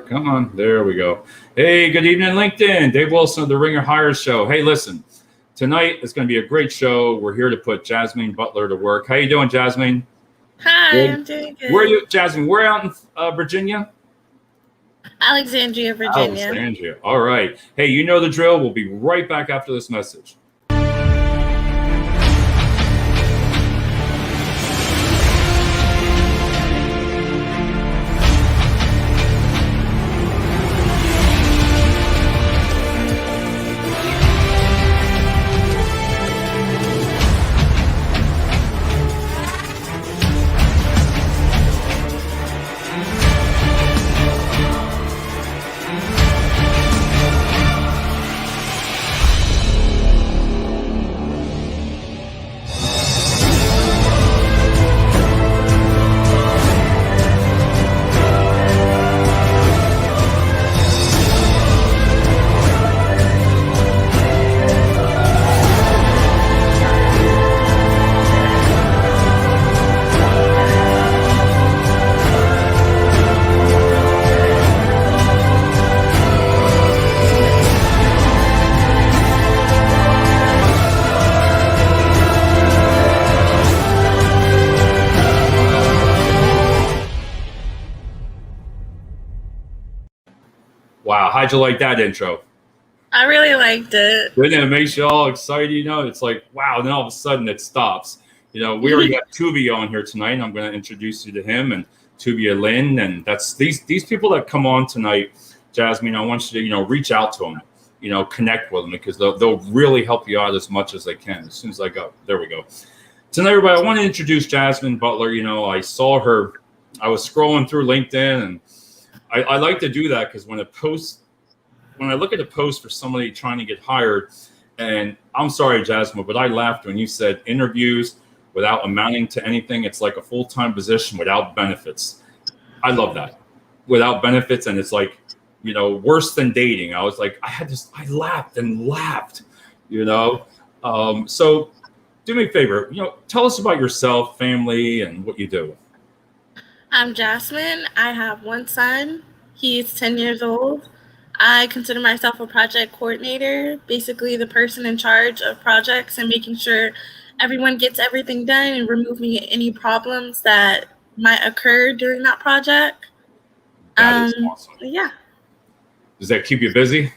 Come on, there we go. Hey, good evening, LinkedIn. Dave Wilson of the Ringer Hires Show. Hey, listen, tonight is going to be a great show. We're here to put Jasmine Butler to work. How you doing, Jasmine? Hi, Good. I'm doing Where are good. you, Jasmine? We're out in Virginia. Alexandria, Virginia. Alexandria. All right. Hey, you know the drill. We'll be right back after this message. Wow, how'd you like that intro? I really liked it. Didn't it? Makes you all excited, It's like, wow, then all of a sudden it stops. We already got Tuvia on here tonight, and I'm going to introduce you to him and Tuvia Lynn. And that's these people that come on tonight, Jasmine, I want you to, reach out to them, connect with them because they'll really help you out as much as they can. As soon as I go, there we go. Tonight, everybody, I want to introduce Jasmine Butler. I saw her, I was scrolling through LinkedIn, and I like to do that because when I look at a post for somebody trying to get hired, and I'm sorry, Jasmine, but I laughed when you said interviews without amounting to anything. It's like a full-time position without benefits. I love that. Without benefits, and it's like, worse than dating. I was like, I laughed and laughed, So do me a favor, tell us about yourself, family, and what you do. I'm Jasmine. I have one son. He's 10 years old. I consider myself a project coordinator, basically the person in charge of projects and making sure everyone gets everything done and removing any problems that might occur during that project. That is awesome. Yeah. Does that keep you busy?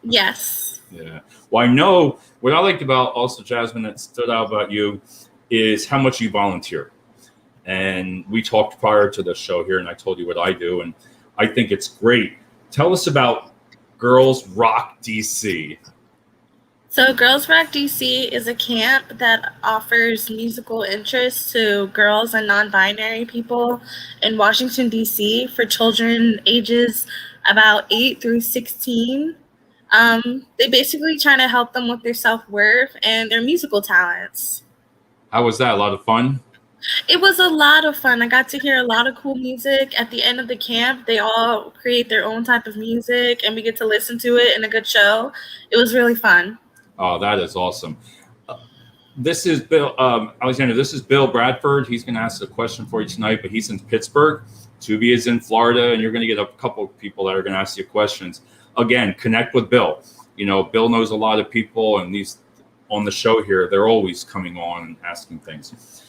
Yes. Yeah. Well, I know what I liked about also, Jasmine, that stood out about you is how much you volunteer. And we talked prior to the show here, and I told you what I do, and I think it's great. Tell us about Girls Rock DC. So Girls Rock DC is a camp that offers musical interests to girls and non-binary people in Washington, D.C. for children ages about 8 through 16. They basically try to help them with their self-worth and their musical talents. How was that? A lot of fun? It was a lot of fun. I got to hear a lot of cool music. At the end of the camp, they all create their own type of music, and we get to listen to it in a good show. It was really fun. Oh, that is awesome. This is Bill, Alexander, this is Bill Bradford. He's going to ask a question for you tonight, but he's in Pittsburgh. Tubi is in Florida, and you're going to get a couple of people that are going to ask you questions. Again, connect with Bill. Bill knows a lot of people, and these on the show here, they're always coming on and asking things.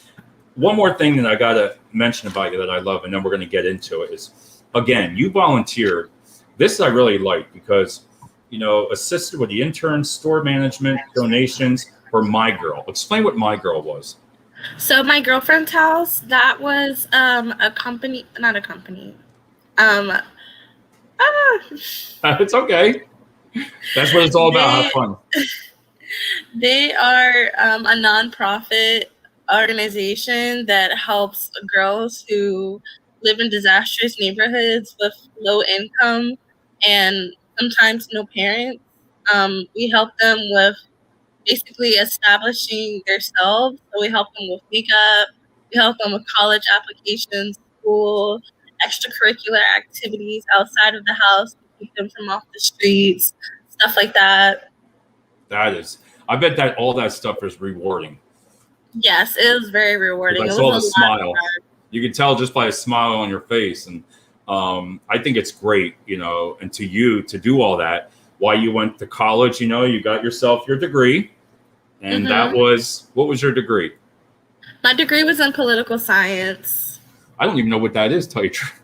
One more thing that I got to mention about you that I love, and then we're going to get into it, is, again, you volunteered. This I really like because, assisted with the interns, store management, donations for My Girl. Explain what My Girl was. So My Girlfriend's House, that was a company, not a company. It's okay. That's what it's all about. Have fun. They are a nonprofit organization that helps girls who live in disastrous neighborhoods with low income and sometimes no parents. We help them with basically establishing themselves. So we help them with makeup, we help them with college applications, school, extracurricular activities outside of the house to keep them from off the streets, stuff like that. I bet that all that stuff is rewarding. Yes, it was very rewarding. I saw the smile. You can tell just by a smile on your face. And I think it's great, and to you to do all that while you went to college. You got yourself your degree, and that Mm-hmm. was, what was your degree? My degree was in political science. I don't even know what that is, tell you the truth.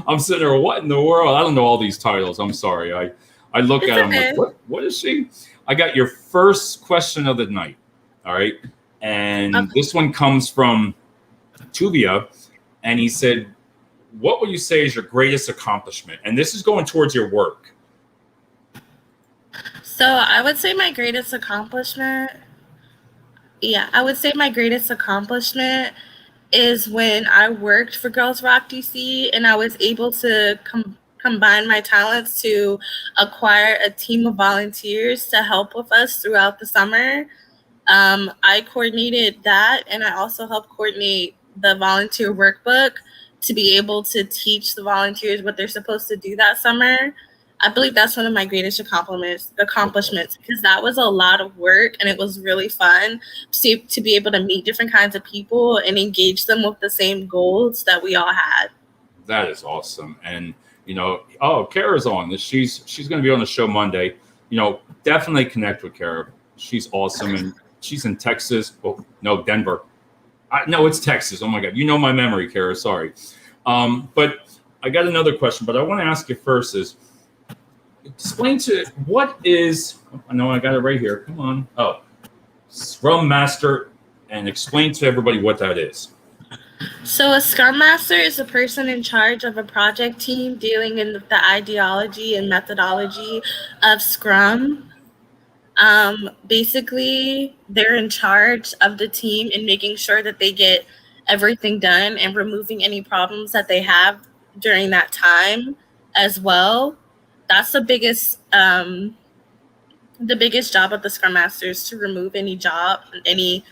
I'm sitting there, what in the world? I don't know all these titles. I'm sorry. I look It's at them okay. like, what is she? I got your first question of the night. All right. And Okay. this one comes from Tuvia. And he said, what would you say is your greatest accomplishment? And this is going towards your work. So I would say my greatest accomplishment. Yeah, I would say my greatest accomplishment is when I worked for Girls Rock DC and I was able to combine my talents to acquire a team of volunteers to help with us throughout the summer. I coordinated that, and I also helped coordinate the volunteer workbook to be able to teach the volunteers what they're supposed to do that summer. I believe that's one of my greatest accomplishments because that was a lot of work and it was really fun to be able to meet different kinds of people and engage them with the same goals that we all had. That is awesome. And oh, Kara's on this. She's going to be on the show Monday. Definitely connect with Kara. She's awesome, and she's in Texas. Oh no, Denver. No, it's Texas. Oh my God, my memory, Kara. Sorry. But I got another question. But I want to ask you first is, explain to what is. I know I got it right here. Come on. Oh, Scrum Master, and explain to everybody what that is. So a Scrum Master is a person in charge of a project team dealing in the ideology and methodology of Scrum. Basically, they're in charge of the team and making sure that they get everything done and removing any problems that they have during that time as well. That's the biggest job of the Scrum Master is to remove any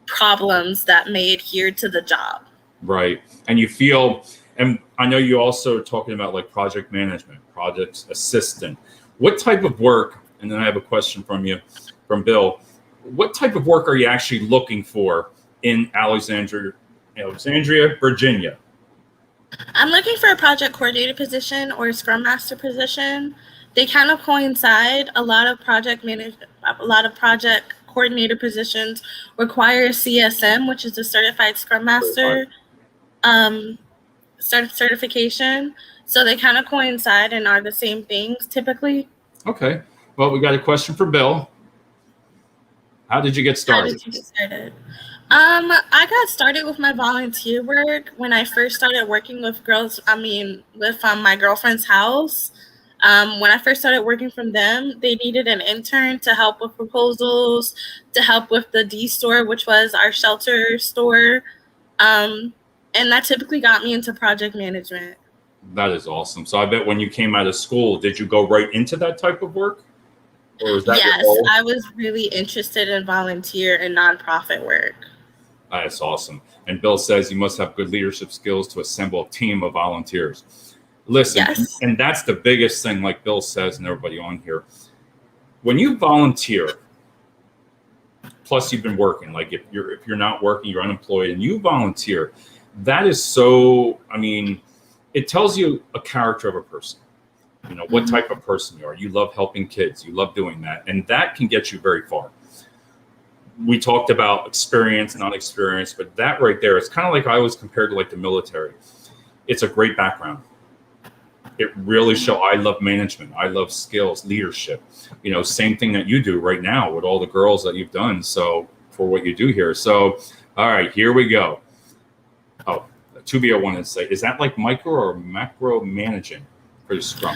problems that may adhere to the job. Right. And you feel, and I know you also talking about like project management, project assistant. What type of work, and then I have a question from Bill, what type of work are you actually looking for in Alexandria, Virginia? I'm looking for a project coordinator position or a Scrum Master position. They kind of coincide. A lot of project coordinator positions require CSM, which is a Certified Scrum Master certification. So they kind of coincide and are the same things typically. Okay. Well, we got a question for Bill. How did you get started? I got started with my volunteer work when I first started working with my girlfriend's house. When I first started working from them, they needed an intern to help with proposals, to help with the D store, which was our shelter store. And that typically got me into project management. That is awesome. So I bet when you came out of school, did you go right into that type of work? Or was that yes, your goal? I was really interested in volunteer and nonprofit work. That's awesome. And Bill says you must have good leadership skills to assemble a team of volunteers. Listen, yes. And that's the biggest thing, like Bill says, and everybody on here. When you volunteer, plus you've been working, like if you're not working, you're unemployed, and you volunteer, that is so, it tells you a character of a person. What type of person you are. You love helping kids. You love doing that. And that can get you very far. We talked about experience, not experience, but that right there, it's kind of like I was compared to like the military. It's a great background. It really shows. I love management. I love skills, leadership. Same thing that you do right now with all the girls that you've done. So for what you do here. So, all right, here we go. Oh, Tuvia wanted to say, is that like micro or macro managing for Scrum?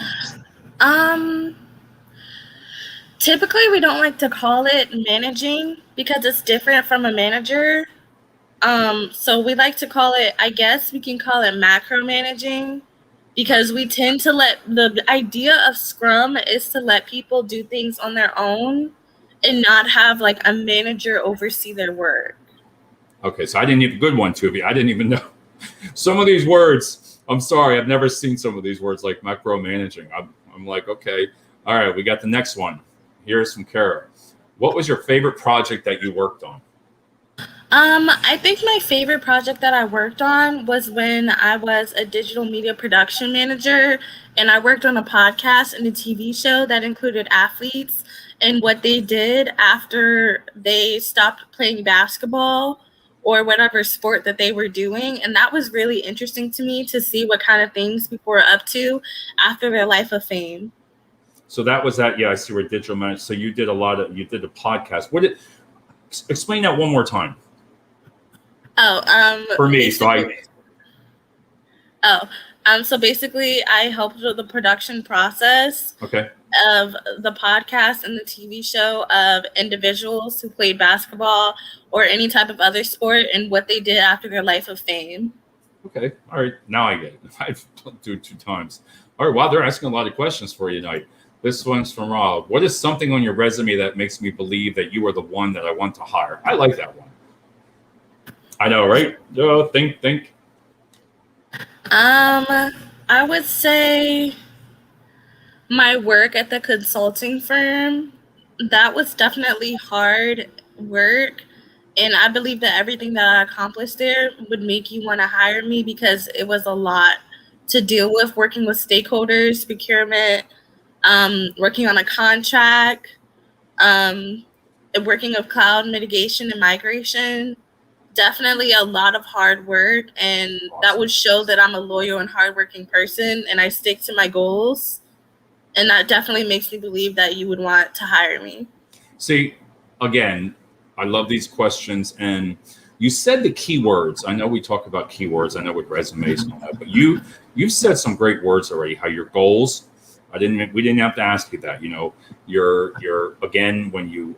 Typically, we don't like to call it managing because it's different from a manager. So we like to call it, I guess we can call it macro managing because we tend to the idea of Scrum is to let people do things on their own and not have like a manager oversee their work. Okay, so I didn't even, good one, Tuvia. I didn't even know. Some of these words, I'm sorry, I've never seen some of these words like micromanaging. I'm like, okay, all right, we got the next one. Here's from Kara. What was your favorite project that you worked on? I think my favorite project that I worked on was when I was a digital media production manager and I worked on a podcast and a TV show that included athletes and what they did after they stopped playing basketball or whatever sport that they were doing. And that was really interesting to me to see what kind of things people were up to after their life of fame. So that was that. Yeah, I see. We're digital manager. So you did a podcast. Explain that one more time. For me, so basically I helped with the production process okay. of the podcast and the TV show of individuals who played basketball or any type of other sport and what they did after their life of fame. Okay. All right. Now I get it. I've done it 2 times. All right. Wow. They're asking a lot of questions for you tonight. This one's from Rob. What is something on your resume that makes me believe that you are the one that I want to hire? I like that one. I know, right? Oh, think. I would say my work at the consulting firm. That was definitely hard work. And I believe that everything that I accomplished there would make you want to hire me because it was a lot to deal with, working with stakeholders, procurement, working on a contract, working with cloud mitigation and migration. Definitely a lot of hard work, and that would show that I'm a loyal and hardworking person and I stick to my goals. And that definitely makes me believe that you would want to hire me. See, again, I love these questions. And you said the keywords. I know we talk about keywords. I know with resumes and all that, but you've said some great words already. How your goals. We didn't have to ask you that. You know, you're again, when you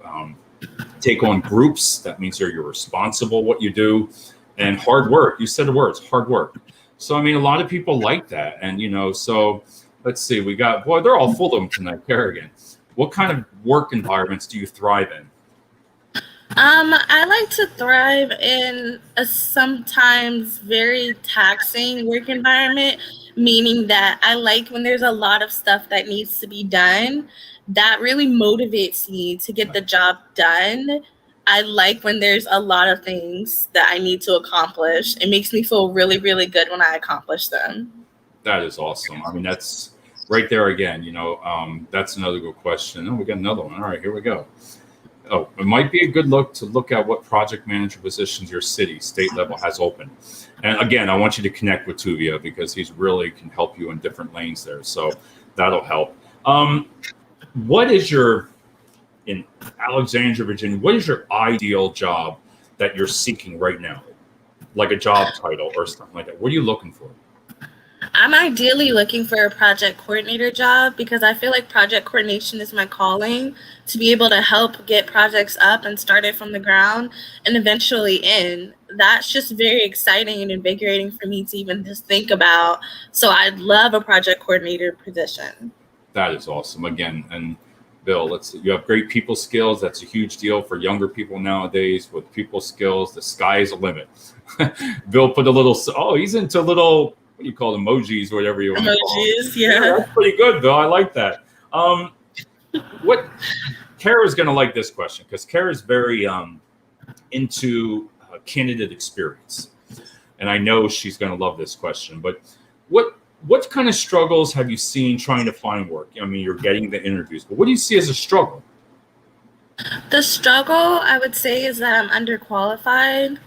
take on groups, that means you're responsible what you do, and hard work. You said the words hard work. So I mean, a lot of people like that, and so let's see. We got they're all full of them tonight. Kerrigan, what kind of work environments do you thrive in? I like to thrive in a sometimes very taxing work environment, meaning that I like when there's a lot of stuff that needs to be done. That really motivates me to get the job done. I like when there's a lot of things that I need to accomplish. It makes me feel really, really good when I accomplish them. That is awesome. I mean, that's right there again. That's another good question. Oh, we got another one. All right, here we go. Oh, it might be a good look at what project manager positions your city, state level has open. And again, I want you to connect with Tuvia because he's really can help you in different lanes there. So that'll help. What is in Alexandria, Virginia, what is your ideal job that you're seeking right now? Like a job title or something like that. What are you looking for? I'm ideally looking for a project coordinator job because I feel like project coordination is my calling, to be able to help get projects up and started from the ground and eventually in. That's just very exciting and invigorating for me to even just think about. So I'd love a project coordinator position. That is awesome. Again, and Bill, you have great people skills. That's a huge deal for younger people nowadays. With people skills, the sky is the limit. Bill put a little, he's into little, what do you call emojis or whatever you want to call them. Yeah. That's pretty good, Bill. I like that. What Kara's going to like this question because Kara's very into candidate experience. And I know she's going to love this question. But what kind of struggles have you seen trying to find work? I mean, you're getting the interviews, but what do you see as a struggle? The struggle, I would say, is that I'm underqualified.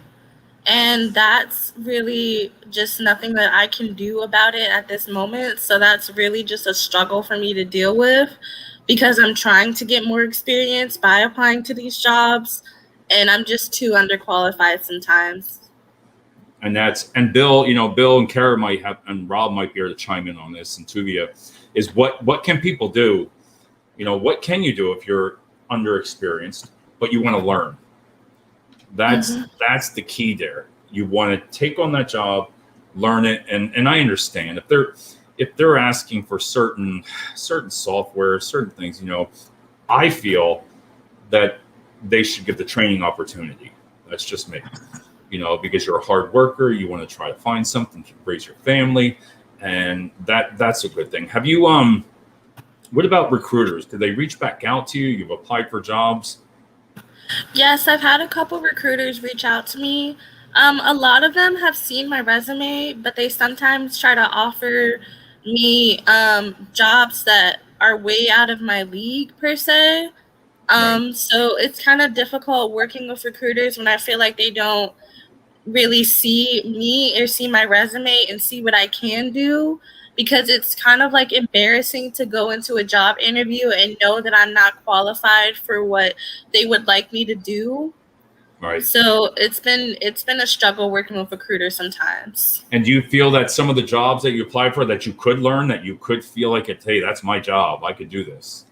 And that's really just nothing that I can do about it at this moment. So that's really just a struggle for me to deal with because I'm trying to get more experience by applying to these jobs. And I'm just too underqualified sometimes. And Bill, Bill and Kara might have, and Rob might be able to chime in on this, and Tuvia, is what can people do? What can you do if you're underexperienced, but you want to learn? That's the key there. You want to take on that job, learn it, and I understand if they're asking for certain software, certain things, I feel that they should get the training opportunity. That's just me. Because you're a hard worker, you want to try to find something to raise your family, and that's a good thing. Have you what about recruiters? Did they reach back out to you? You've applied for jobs? Yes, I've had a couple recruiters reach out to me. A lot of them have seen my resume, but they sometimes try to offer me jobs that are way out of my league per se. Right. So it's kind of difficult working with recruiters when I feel like they don't really see me or see my resume and see what I can do, because it's kind of like embarrassing to go into a job interview and know that I'm not qualified for what they would like me to do. Right. So it's been a struggle working with recruiters sometimes. And do you feel that some of the jobs that you applied for that you could learn, that you could feel like it, hey, that's my job, I could do this?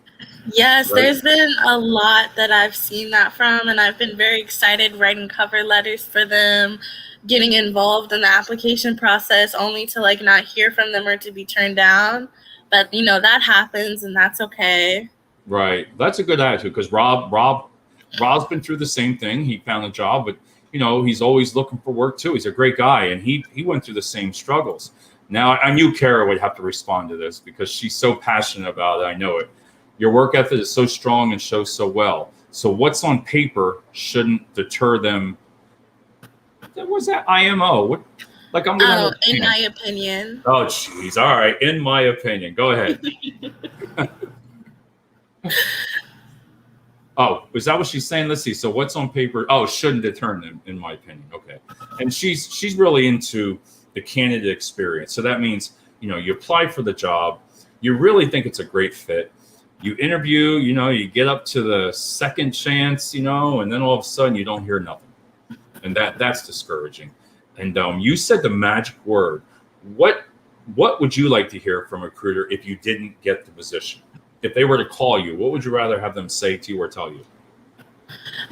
Yes, Right. there's been a lot that I've seen that from, and I've been very excited writing cover letters for them, getting involved in the application process only to like not hear from them or to be turned down. But that happens and that's okay. Right. That's a good attitude, because Rob's been through the same thing. He found a job, but he's always looking for work too. He's a great guy, and he went through the same struggles. Now I knew Kara would have to respond to this because she's so passionate about it. I know it. Your work ethic is so strong and shows so well. So what's on paper shouldn't deter them. What was that IMO? What? Like I'm gonna Oh, in understand. my opinion. Oh, jeez. All right. In my opinion, go ahead. Oh, is that what she's saying? Let's see. So what's on paper? Oh, shouldn't deter them, in my opinion. Okay. And she's really into the candidate experience. So that means, you apply for the job, you really think it's a great fit. You interview, you get up to the second chance, and then all of a sudden you don't hear nothing. And that's discouraging. And you said the magic word. What would you like to hear from a recruiter if you didn't get the position? If they were to call you, what would you rather have them say to you or tell you?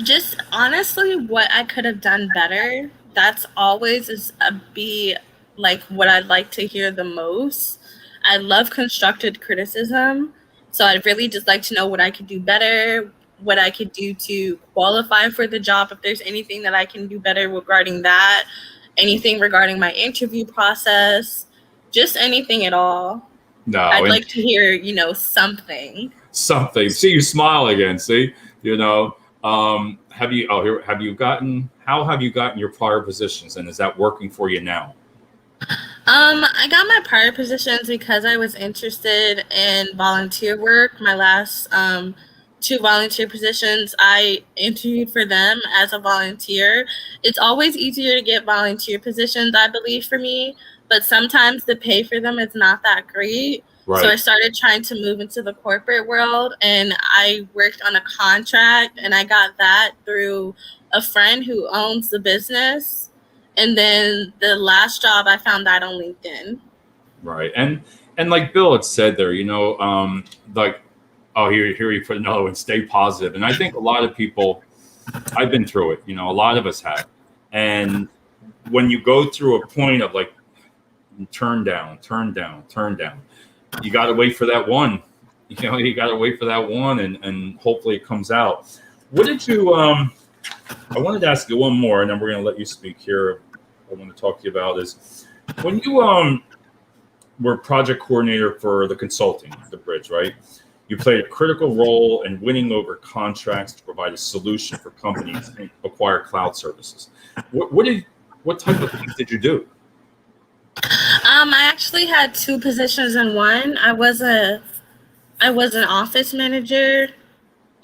Just honestly, what I could have done better. That's always be like what I'd like to hear the most. I love constructive criticism, so I'd really just like to know what I could do better, what I could do to qualify for the job. If there's anything that I can do better regarding that, anything regarding my interview process, just anything at all. No, I'd and like to hear, something. something. See, you smile again. See, have you? Oh, here. How have you gotten your prior positions, and is that working for you now? I got my prior positions because I was interested in volunteer work. My last two volunteer positions, I interviewed for them as a volunteer. It's always easier to get volunteer positions, I believe, for me, but sometimes the pay for them is not that great. So I Right. started trying to move into the corporate world, and I worked on a contract, and I got that through a friend who owns the business. And then the last job, I found that on LinkedIn. Right. And like Bill had said there, like, oh, here you put another one. Stay positive. And I think a lot of people, I've been through it. A lot of us have. And when you go through a point of like turn down, turn down, turn down, you got to wait for that one. You got to wait for that one, and hopefully it comes out. What did you? I wanted to ask you one more, and then we're going to let you speak here. I want to talk to you about is when you were project coordinator for the consulting, the bridge, right? You played a critical role in winning over contracts to provide a solution for companies and acquire cloud services. What type of things did you do? I actually had two positions in one. I was an office manager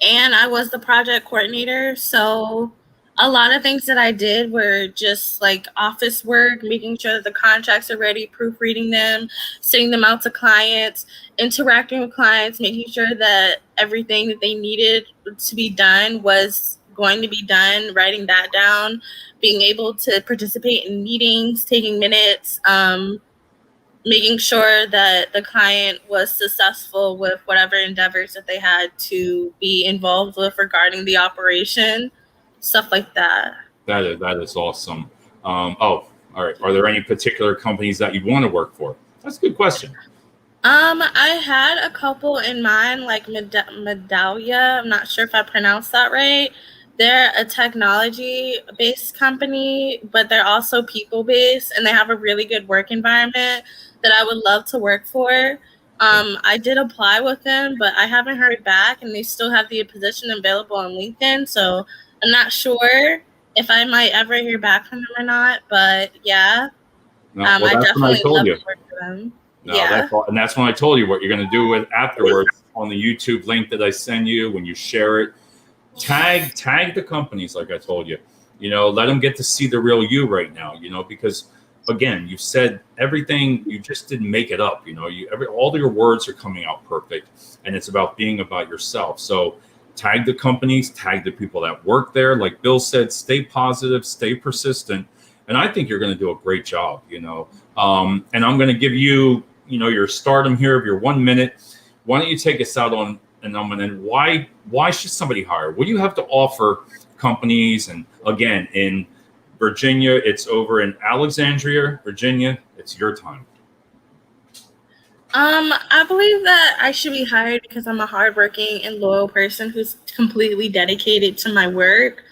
and I was the project coordinator. So a lot of things that I did were just like office work, making sure that the contracts are ready, proofreading them, sending them out to clients, interacting with clients, making sure that everything that they needed to be done was going to be done, writing that down, being able to participate in meetings, taking minutes, making sure that the client was successful with whatever endeavors that they had to be involved with regarding the operation, stuff like that. That is awesome. Oh, all right. Are there any particular companies that you'd want to work for? That's a good question. I had a couple in mind, like Medallia. I'm not sure if I pronounced that right. They're a technology-based company, but they're also people-based, and they have a really good work environment that I would love to work for. I did apply with them, but I haven't heard back, and they still have the position available on LinkedIn. So I'm not sure if I might ever hear back from them or not, but yeah, No, well, I that's when I definitely told love you. to work for them. No, Yeah. that's all, and that's when I told you what you're going to do with afterwards on the YouTube link that I send you when you share it. Tag the companies like I told you. Let them get to see the real you right now. Because again, you said everything. You just didn't make it up. All your words are coming out perfect, and it's about yourself. So tag the companies, tag the people that work there. Like Bill said, stay positive, stay persistent, and I think you're going to do a great job. And I'm going to give you, your stardom here of your 1 minute. Why don't you take us out on an and why should somebody hire? What do you have to offer companies? And again, in Virginia, it's over in Alexandria, Virginia. It's your time. I believe that I should be hired because I'm a hardworking and loyal person who's completely dedicated to my work.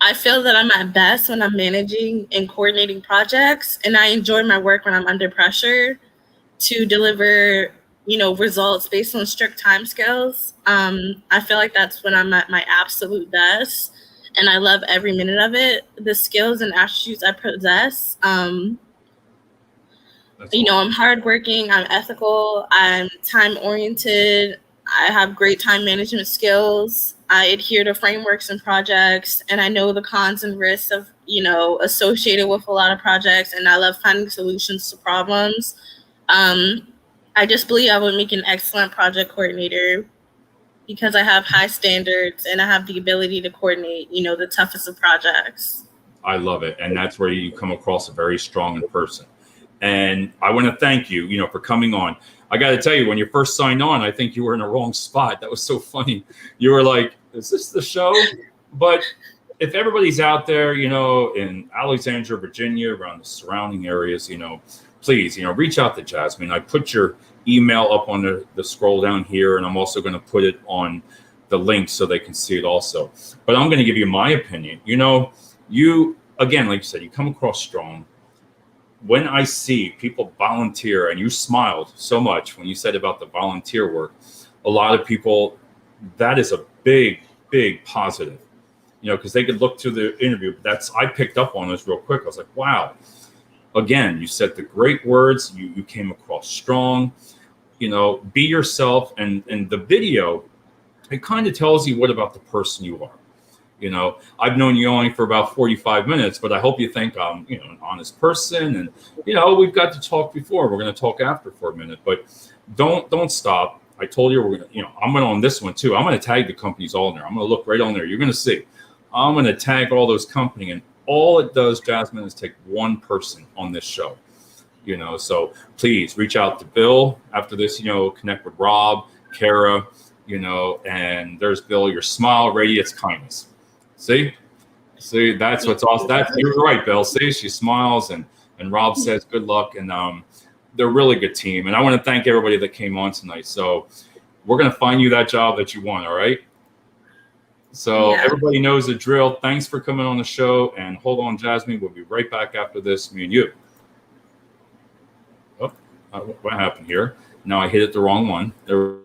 I feel that I'm at best when I'm managing and coordinating projects, and I enjoy my work when I'm under pressure to deliver, results based on strict timescales. I feel like that's when I'm at my absolute best, and I love every minute of it. The skills and attributes I possess, I'm hardworking, I'm ethical, I'm time oriented, I have great time management skills, I adhere to frameworks and projects, and I know the cons and risks of, associated with a lot of projects, and I love finding solutions to problems. I just believe I would make an excellent project coordinator because I have high standards and I have the ability to coordinate, the toughest of projects. I love it. And that's where you come across a very strong in person. And I want to thank you, for coming on. I got to tell you, when you first signed on, I think you were in the wrong spot. That was so funny. You were like, is this the show? But if everybody's out there, in Alexandria, Virginia, around the surrounding areas, please, reach out to Jasmine. I put your email up on the scroll down here, and I'm also going to put it on the link so they can see it also. But I'm going to give you my opinion. You, again, like you said, you come across strong. When I see people volunteer, and you smiled so much when you said about the volunteer work, a lot of people, that is a big, big positive, because they could look to the interview. I picked up on this real quick. I was like, wow. Again, you said the great words, you came across strong, be yourself. And the video, it kind of tells you what about the person you are. I've known you only for about 45 minutes, but I hope you think I'm, an honest person. And, we've got to talk before. We're going to talk after for a minute, but don't stop. I told you, we're going to, I'm going on this one too. I'm going to tag the companies all in there. I'm going to look right on there. You're going to see, I'm going to tag all those companies, and all it does, Jasmine, is take one person on this show, so please reach out to Bill after this, connect with Rob, Kara, and there's Bill, your smile radiates kindness. See, that's what's awesome. You're right, Bill. See, she smiles, and Rob says good luck, and they're a really good team. And I want to thank everybody that came on tonight. So we're going to find you that job that you want. All right. So Everybody knows the drill. Thanks for coming on the show. And hold on, Jasmine. We'll be right back after this, me and you. Oh, what happened here? Now I hit it the wrong one. There.